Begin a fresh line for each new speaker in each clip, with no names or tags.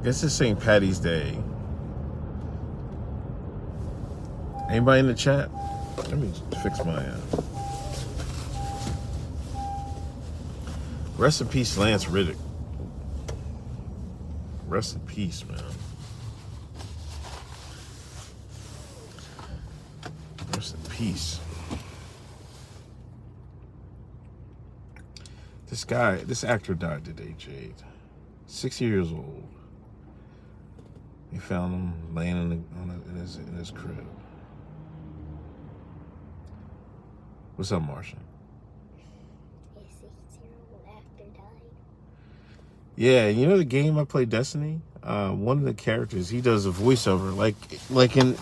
I guess it's St. Patty's Day. Anybody in the chat? Let me fix my rest in peace, Lance Riddick. Rest in peace, man. Rest in peace. This actor died today, Jade. 6 years old. They found him laying in his crib. What's up, Marsha?
A 6-year-old actor died.
Yeah, you know the game I play, Destiny? One of the characters, he does a voiceover. Like in,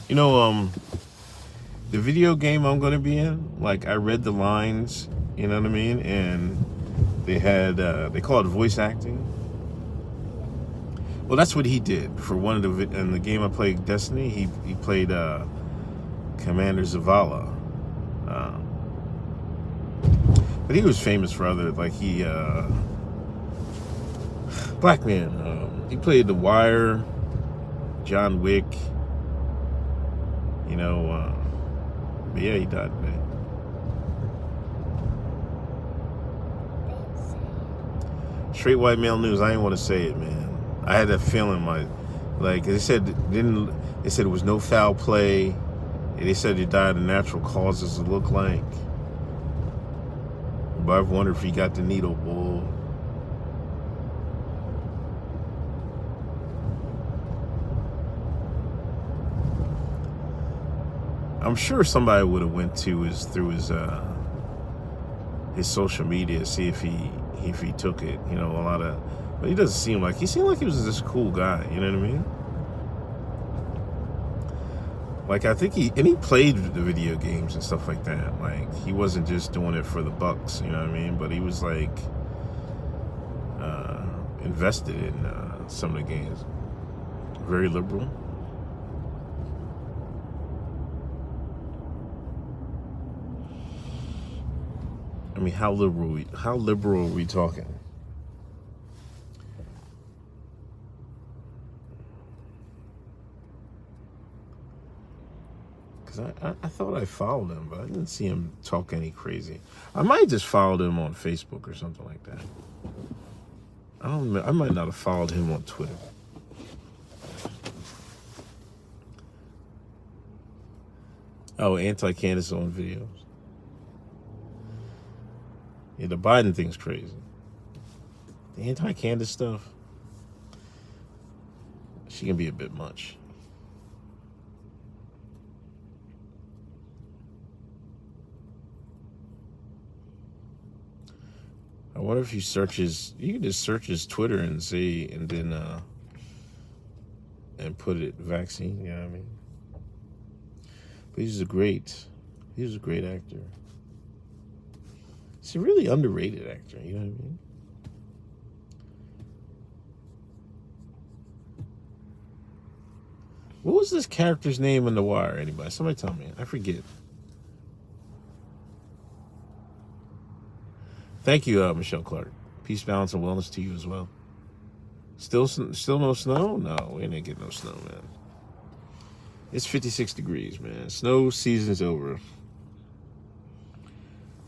the video game I'm going to be in, like I read the lines, you know what I mean? And they call it voice acting. Well, that's what he did for one of in the game I played, Destiny. He played Commander Zavala. But he was famous for other, like black man. He played The Wire, John Wick. But yeah, he died today. Straight white male news. I didn't want to say it, man. I had that feeling, they said it was no foul play. And they said he died of natural causes. It looked like. But I've wondered if he got the needle, bull. I'm sure somebody would have went through his social media, see if he took it. But he doesn't seem like he was this cool guy. You know what I mean? Like I think he played the video games and stuff like that. Like he wasn't just doing it for the bucks. You know what I mean? But he was like invested in some of the games. Very liberal. I mean, how liberal are we talking? Because I thought I followed him, but I didn't see him talk any crazy. I might have just followed him on Facebook or something like that. I might not have followed him on Twitter. Oh, anti-Candace on videos. Yeah, the Biden thing's crazy. The anti-Candace stuff, she can be a bit much. I wonder if you can just search his Twitter and see, and then and put it vaccine. You know what I mean? But he's a great actor. He's a really underrated actor. You know what I mean? What was this character's name in The Wire? Anybody? Somebody tell me. I forget. Thank you, Michelle Clark. Peace, balance, and wellness to you as well. Still no snow? No, we ain't getting no snow, man. It's 56 degrees, man. Snow season's over.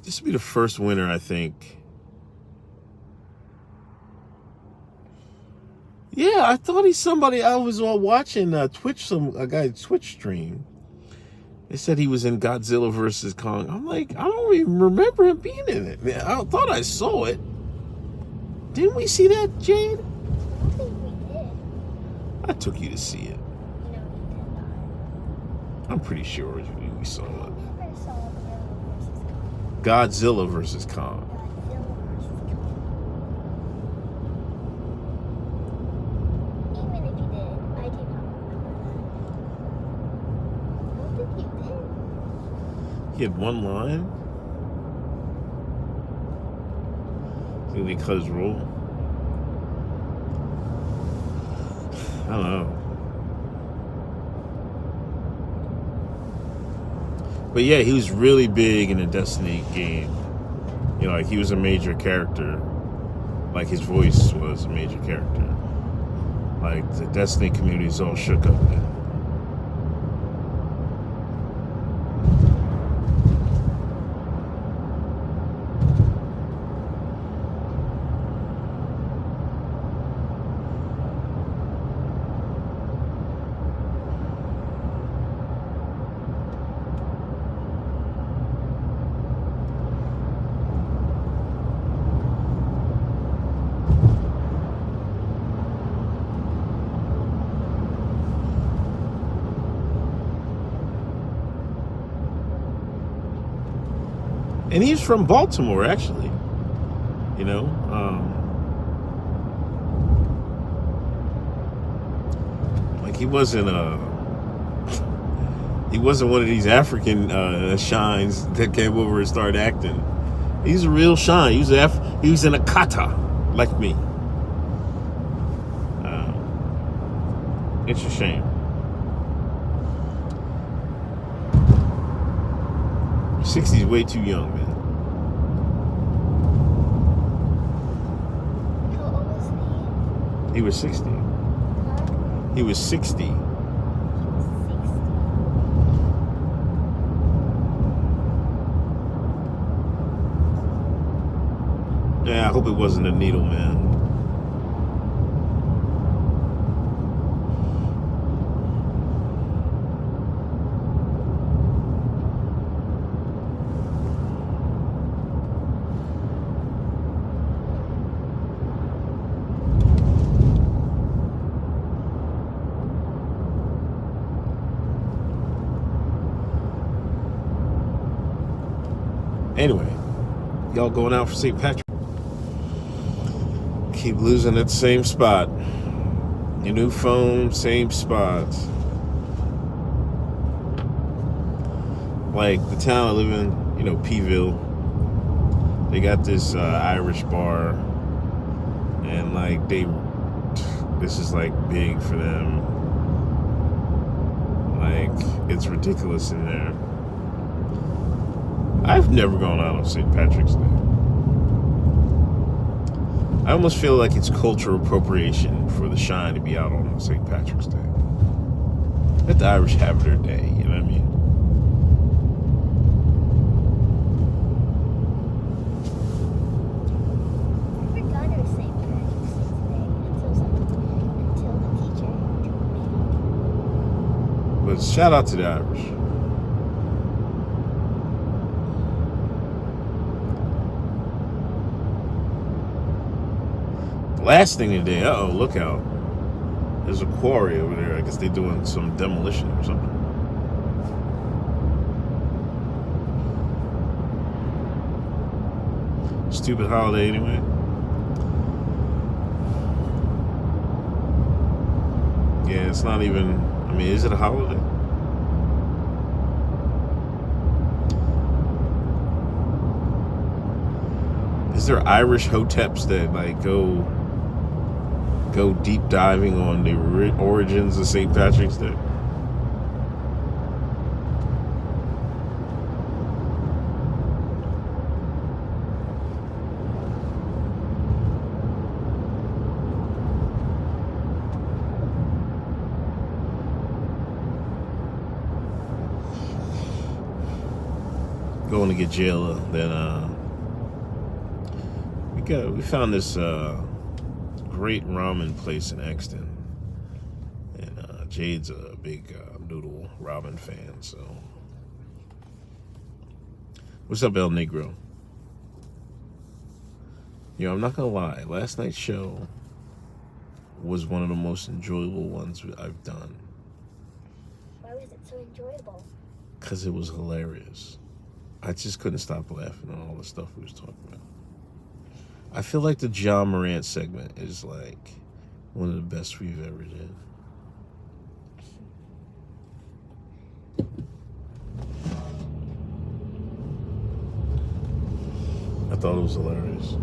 This will be the first winter, I think. Yeah, I thought I was watching a guy's Twitch stream. They said he was in Godzilla versus Kong. I'm like, I don't even remember him being in it. Man, I thought I saw it. Didn't we see that, Jade?
I don't think we did.
I took you to see it.
No, we did not.
I'm pretty sure we saw
I
it.
never saw Godzilla versus Kong.
Godzilla versus Kong.
Godzilla versus Kong. Even if you did, I do not remember that. I don't think you did.
He had one line. Think they cut his role? I don't know. But yeah, he was really big in the Destiny game. Like he was a major character. Like his voice was a major character. Like, the Destiny community is all shook up, man. And he's from Baltimore, actually. You know, like he wasn't one of these African shines that came over and started acting. He's a real shine. He was in a kata like me. It's a shame. 60 is way too young, man.
How old was he?
He was 60.
Huh?
He was 60.
He was 60.
Yeah, I hope it wasn't a needle, man. Anyway, y'all going out for St. Patrick? Keep losing at the same spot. Your new phone, same spots. Like the town I live in, you know, Peeville. They got this Irish bar, and like this is like big for them. Like it's ridiculous in there. I've never gone out on St. Patrick's Day. I almost feel like it's cultural appropriation for the shine to be out on St. Patrick's Day. Let the Irish have their day, you know what I mean?
I forgot it was St. Patrick's Day until the teacher told me.
But shout out to the Irish. Last thing today, look out. There's a quarry over there. I guess they're doing some demolition or something. Stupid holiday anyway. Yeah, it's not even, I mean, is it a holiday? Is there Irish hoteps that like go deep diving on the origins of St. Patrick's Day? Going to get jail, then we found this great ramen place in Exton, and Jade's a big noodle ramen fan. So, what's up, El Negro? You know, I'm not gonna lie. Last night's show was one of the most enjoyable ones I've done.
Why was it so enjoyable?
Because it was hilarious. I just couldn't stop laughing at all the stuff we was talking about. I feel like the John Morant segment is like one of the best we've ever did. I thought it was hilarious.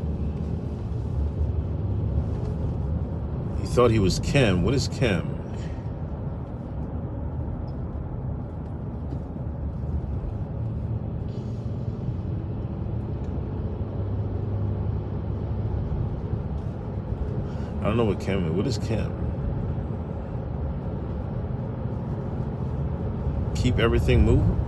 He thought he was Kim. What is Kim? I don't know what Kim is. What is Kim? keep everything moving.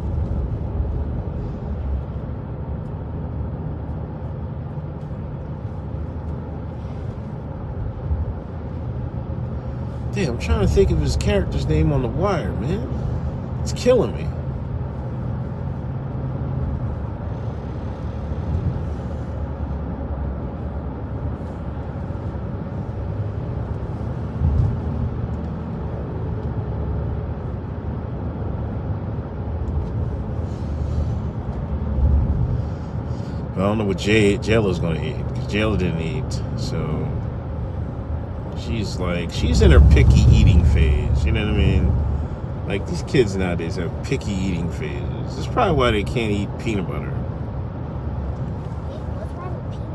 Damn, I'm trying to think of his character's name on The Wire, man. It's killing me. I don't know what JLo's gonna eat, because JLo didn't eat. So she's in her picky eating phase. You know what I mean? Like, these kids nowadays have picky eating phases. That's probably why they can't eat peanut butter.
What's wrong with peanut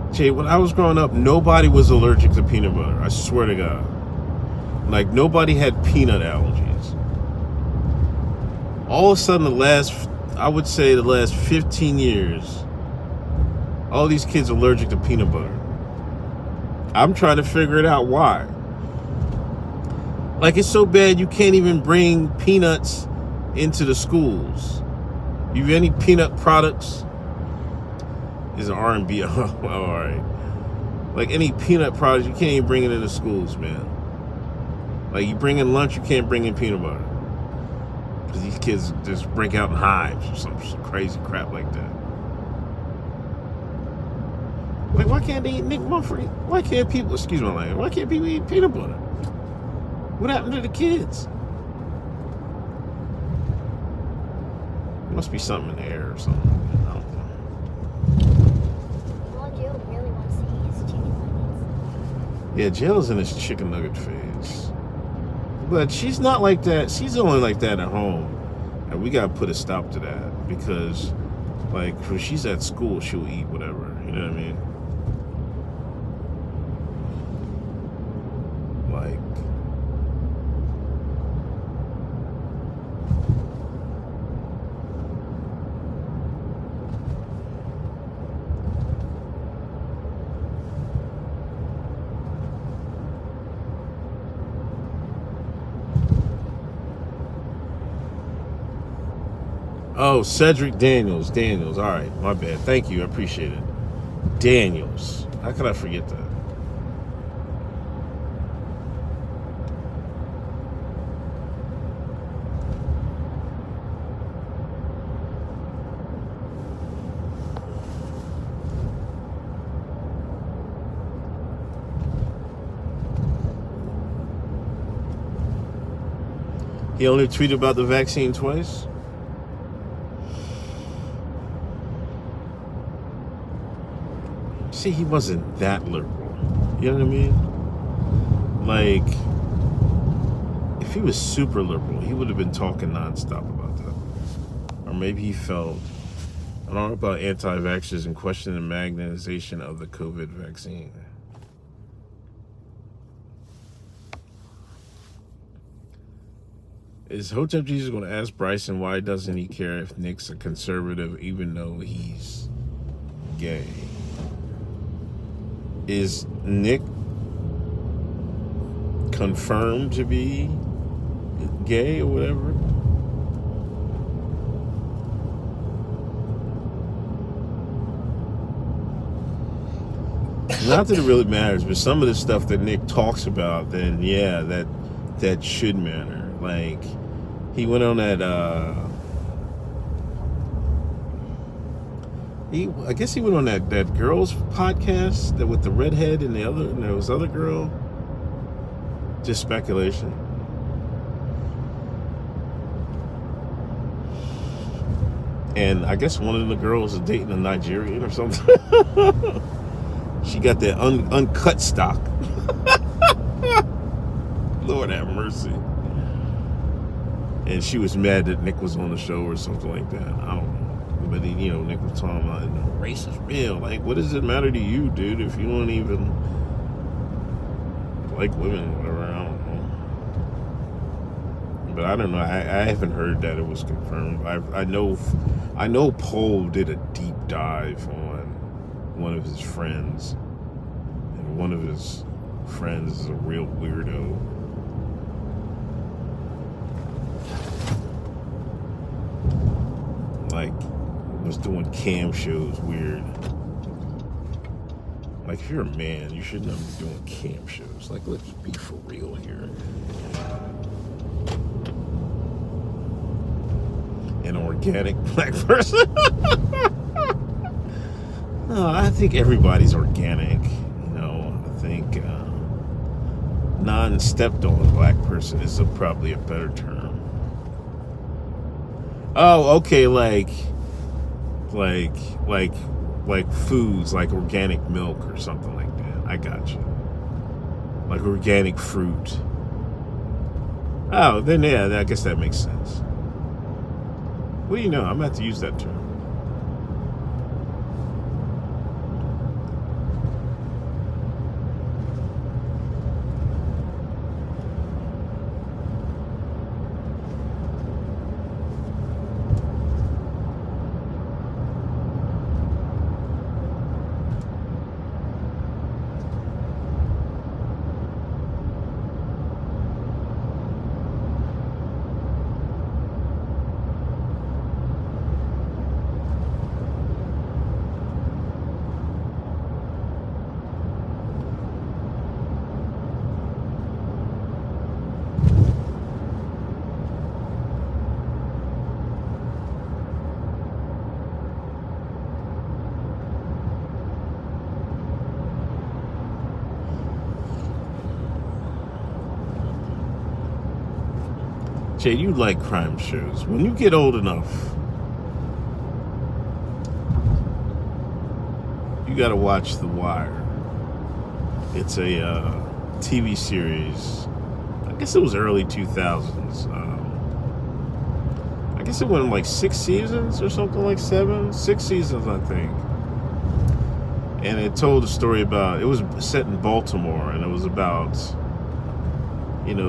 butter?
Jay, when I was growing up, nobody was allergic to peanut butter. I swear to God. Like, nobody had peanut allergies. All of a sudden, I would say the last 15 years, all these kids are allergic to peanut butter. I'm trying to figure it out why. Like, it's so bad you can't even bring peanuts into the schools. You have any peanut products? Is an R&B. Oh, all right. Like, any peanut products, you can't even bring it into schools, man. Like, you bring in lunch, you can't bring in peanut butter. Because these kids just break out in hives or some crazy crap like that. Like, why can't they eat Nick Muffrey? Why can't people, excuse my language, why can't people eat peanut butter? What happened to the kids? There must be something in the air or something. I don't know.
Well, Jill really wants to eat his chicken nuggets.
Yeah, Jill's in his chicken nugget phase. But she's not like that. She's only like that at home. And we got to put a stop to that. Because, like, when she's at school, she'll eat whatever. You know what I mean? Like, oh, Cedric Daniels. All right, my bad. Thank you. I appreciate it. Daniels. How could I forget that? He only tweeted about the vaccine twice? See, he wasn't that liberal. You know what I mean? Like, if he was super liberal, he would have been talking nonstop about that. Or maybe he felt, I don't know about anti-vaxxers and questioning the magnetization of the COVID vaccine. Is Hotep Jesus going to ask Bryson why doesn't he care if Nick's a conservative even though he's gay? Is Nick confirmed to be gay or whatever? Not that it really matters, but some of the stuff that Nick talks about, then yeah, that should matter. Like, he went on that I guess he went on that girl's podcast that with the redhead and there was other girl. Just speculation. And I guess one of the girls is dating a Nigerian or something. She got that uncut stock. Lord have mercy. And she was mad that Nick was on the show or something like that. I don't know. But Nick was talking about, race is real. Like, what does it matter to you, dude, if you don't even like women or whatever? I don't know. But I don't know. I haven't heard that it was confirmed. I know Poe did a deep dive on one of his friends. And one of his friends is a real weirdo. like was doing cam shows weird. Like, if you're a man, you shouldn't be doing cam shows. Like, let's be for real here. An organic black person? No, I think everybody's organic. I think non-stepped on black person is probably a better term. Oh, okay, like foods, like organic milk or something like that. I got you. Like organic fruit. Oh, then yeah, I guess that makes sense. What do you know? I'm about to use that term. Jay, you like crime shows. When you get old enough, you gotta watch The Wire. It's a TV series. I guess it was early 2000s. I guess it went like 6 seasons or something, like 7, 6 seasons, I think. And it told a story about, it was set in Baltimore, and it was about,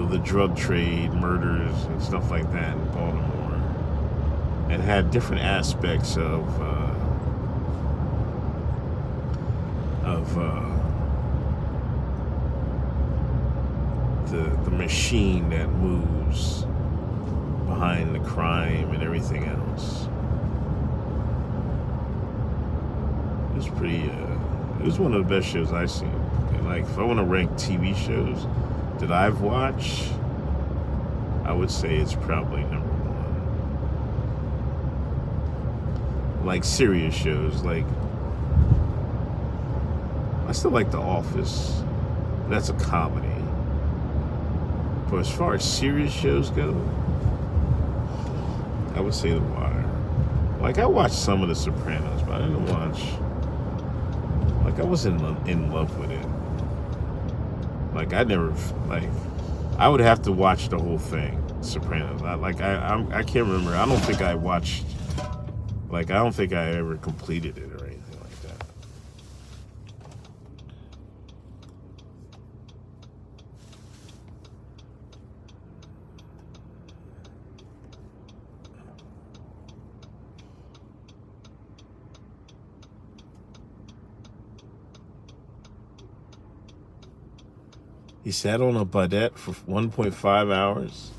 the drug trade, murders, and stuff like that in Baltimore. And had different aspects of the machine that moves behind the crime and everything else. It was pretty, it was one of the best shows I've seen. And like, if I want to rank TV shows that I've watched, I would say it's probably number one. Like serious shows, like, I still like The Office. That's a comedy. But as far as serious shows go, I would say The Wire. Like, I watched some of The Sopranos, but I didn't watch, like, I wasn't in love with it. Like, I would have to watch the whole thing, Sopranos. I can't remember. I don't think I ever completed it or anything like that. He sat on a bidet for 1.5 hours.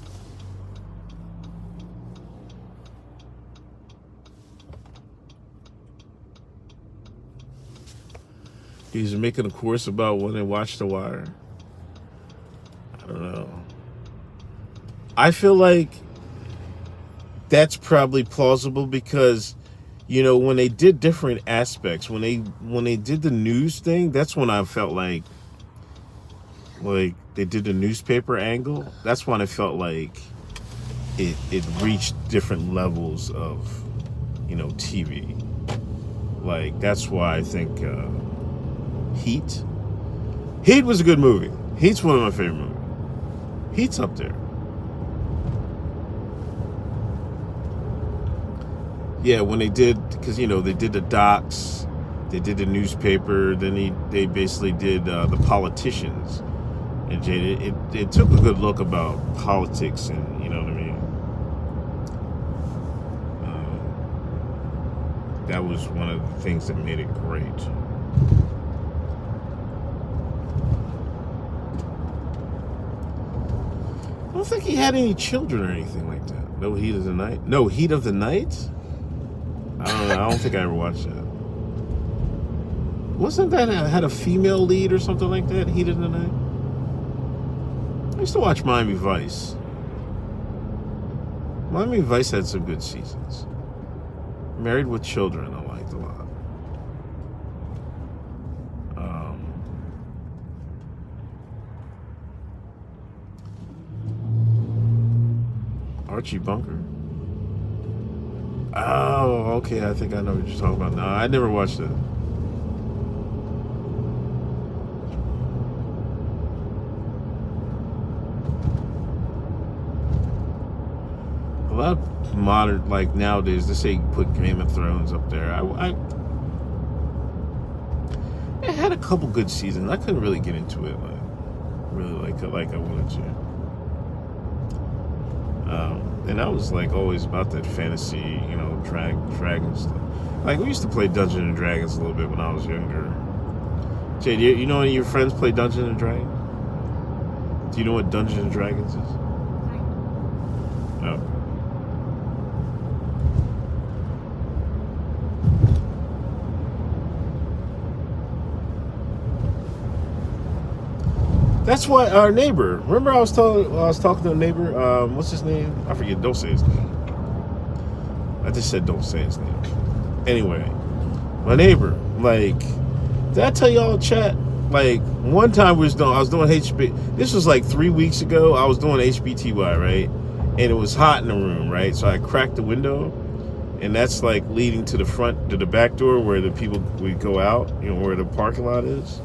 He's making a course about when they watch The Wire. I don't know. I feel like that's probably plausible because, when they did different aspects, when they did the news thing, that's when I felt like they did the newspaper angle. That's when I felt like it reached different levels of, TV. Like, that's why I think Heat was a good movie. Heat's one of my favorite movies. Heat's up there. Yeah, when they did, because they did the docs, they did the newspaper, then they basically did the politicians. And Jay, it took a good look about politics, and you know what I mean. That was one of the things that made it great. I don't think he had any children or anything like that. No Heat of the Night. No Heat of the Night. I don't know. I don't think I ever watched that. Wasn't that had a female lead or something like that? Heat of the Night. I used to watch Miami Vice. Miami Vice had some good seasons. Married with Children, I liked a lot. Archie Bunker. Oh, okay. I think I know what you're talking about. No, I never watched it. A lot of modern, like nowadays, they say put Game of Thrones up there. It had a couple good seasons. I couldn't really get into it, like I wanted to. And I was like always about that fantasy, dragon stuff. Like we used to play Dungeons and Dragons a little bit when I was younger. Jay, you know any of your friends play Dungeons and Dragons? Do you know what Dungeons and Dragons is? No. That's why our neighbor. Remember, I was talking to a neighbor. What's his name? I forget. Don't say his name. I just said don't say his name. Anyway, my neighbor. Like, did I tell y'all in chat? Like, one time I was doing HB. This was like 3 weeks ago. I was doing HBTY, right? And it was hot in the room, right? So I cracked the window, and that's like leading to the back door where the people would go out. Where the parking lot is.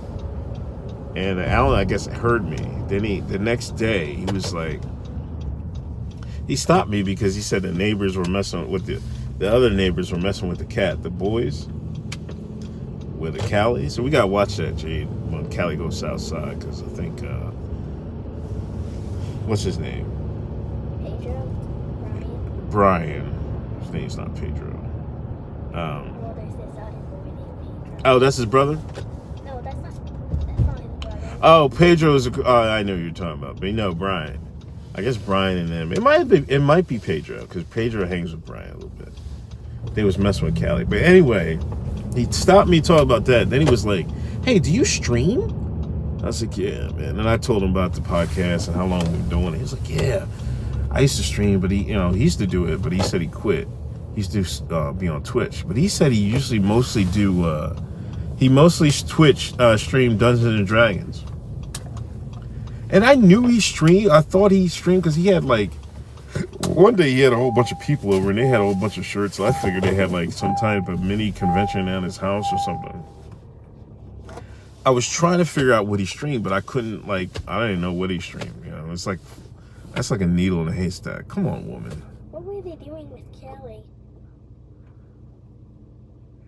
And Alan, I guess, heard me. Then the next day, he was like, he stopped me because he said the neighbors were messing with the other neighbors were messing with the cat, the boys, with the Callie. So we gotta watch that, Jade, when Callie goes outside, because I think, what's his name?
Pedro?
Brian. His name's not Pedro.
Well, there's this other boy named Pedro.
Oh, that's his brother?
No, that's not his brother.
Oh, Pedro's. I know who you're talking about, but Brian. I guess Brian and them. It might be Pedro because Pedro hangs with Brian a little bit. They was messing with Callie, but anyway, he stopped me talking about that. Then he was like, "Hey, do you stream?" I was like, "Yeah, man." And I told him about the podcast and how long we've been doing it. He was like, "Yeah, I used to stream, but he used to do it, but he said he quit. He used to be on Twitch, but he said he usually mostly do." He mostly streamed Dungeons and Dragons. And I knew he streamed. I thought he streamed because he had like, one day he had a whole bunch of people over and they had a whole bunch of shirts. So I figured they had like some type of mini convention at his house or something. I was trying to figure out what he streamed, but I couldn't, I didn't know what he streamed. It's like, that's like a needle in a haystack. Come on, woman.
What were they doing with Kelly?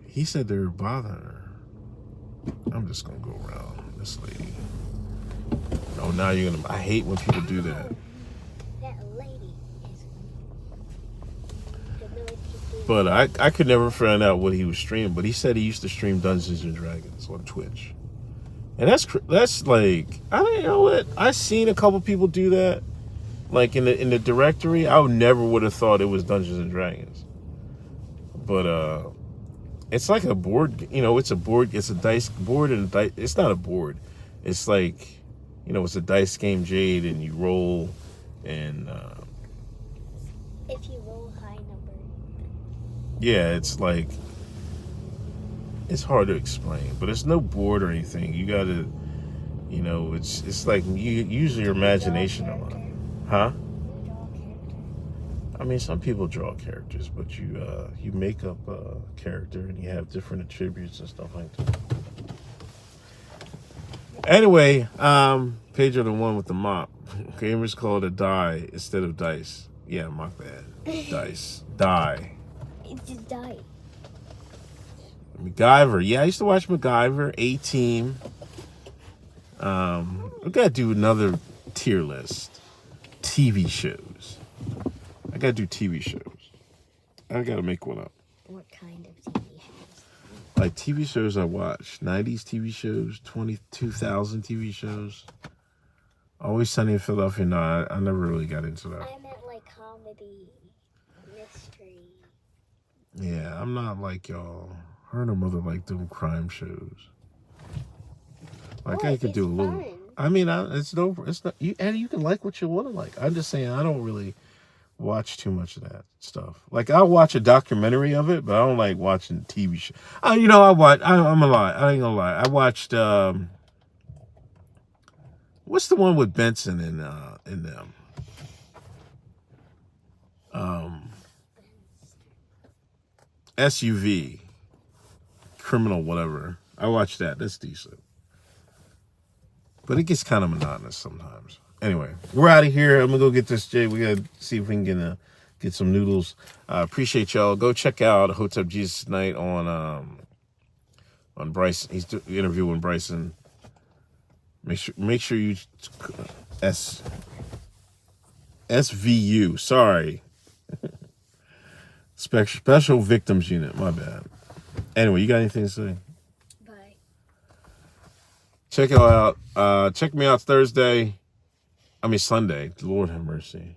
He said they were bothering her. I'm just gonna go around this lady. Oh, now you're gonna. I hate when people do that.
That lady is.
But I could never find out what he was streaming. But he said he used to stream Dungeons and Dragons on Twitch, and that's like, I don't know what, I seen a couple people do that, like in the directory. I would have thought it was Dungeons and Dragons, but it's like a board. It's a board. It's a dice board and dice. It's not a board. It's like, it's a dice game, Jade, and you roll, and
if you roll high number.
Yeah, it's like, it's hard to explain, but it's no board or anything. You gotta, it's like you use your imagination a lot, huh? I mean, some people draw characters, but you make up a character and you have different attributes and stuff like that. Anyway, Pedro, the one with the mop. Gamers call it a die instead of dice. Yeah, my bad. Dice. Die.
It's just die.
MacGyver. Yeah, I used to watch MacGyver. A-Team. We gotta do another tier list. TV shows. I gotta do TV shows. I gotta make one up.
What kind of TV shows?
Like TV shows I watch. 90s TV shows, 2000 TV shows. Always Sunny in Philadelphia. No, I never really got into that.
I meant like comedy, mystery.
Yeah, I'm not like y'all. Her and her mother like them crime shows. Like I could
It's
do a little.
fun.
I mean, it's no. It's not. You and you can like what you want to like. I'm just saying I don't really watch too much of that stuff. Like I'll watch a documentary of it, but I don't like watching TV show. I watch. I'm a lie. I ain't gonna lie. I watched. What's the one with Benson in them? Um, SUV criminal whatever. I watched that. That's decent, but it gets kind of monotonous sometimes. Anyway, we're out of here. I'm gonna go get this Jay. We gotta see if we can get some noodles. Appreciate y'all. Go check out Hotep Jesus tonight on Bryson. He's interviewing Bryson. Make sure you SVU. Sorry, Special Victims Unit. My bad. Anyway, you got anything to say?
Bye.
Check it out. Check me out Thursday. I mean Sunday. Lord have mercy.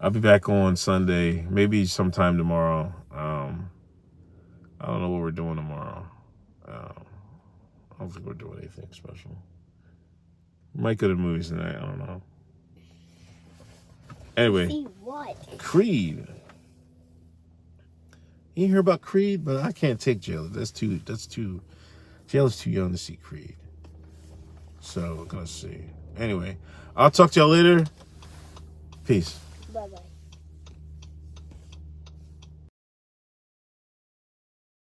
I'll be back on Sunday, maybe sometime tomorrow. I don't know what we're doing tomorrow. I don't think we're doing anything special. Might go to the movies tonight. I don't know. Anyway,
See what?
Creed. You hear about Creed? But I can't take Jayla. That's too. Jayla's too young to see Creed. So we're gonna see. Anyway, I'll talk to y'all later. Peace.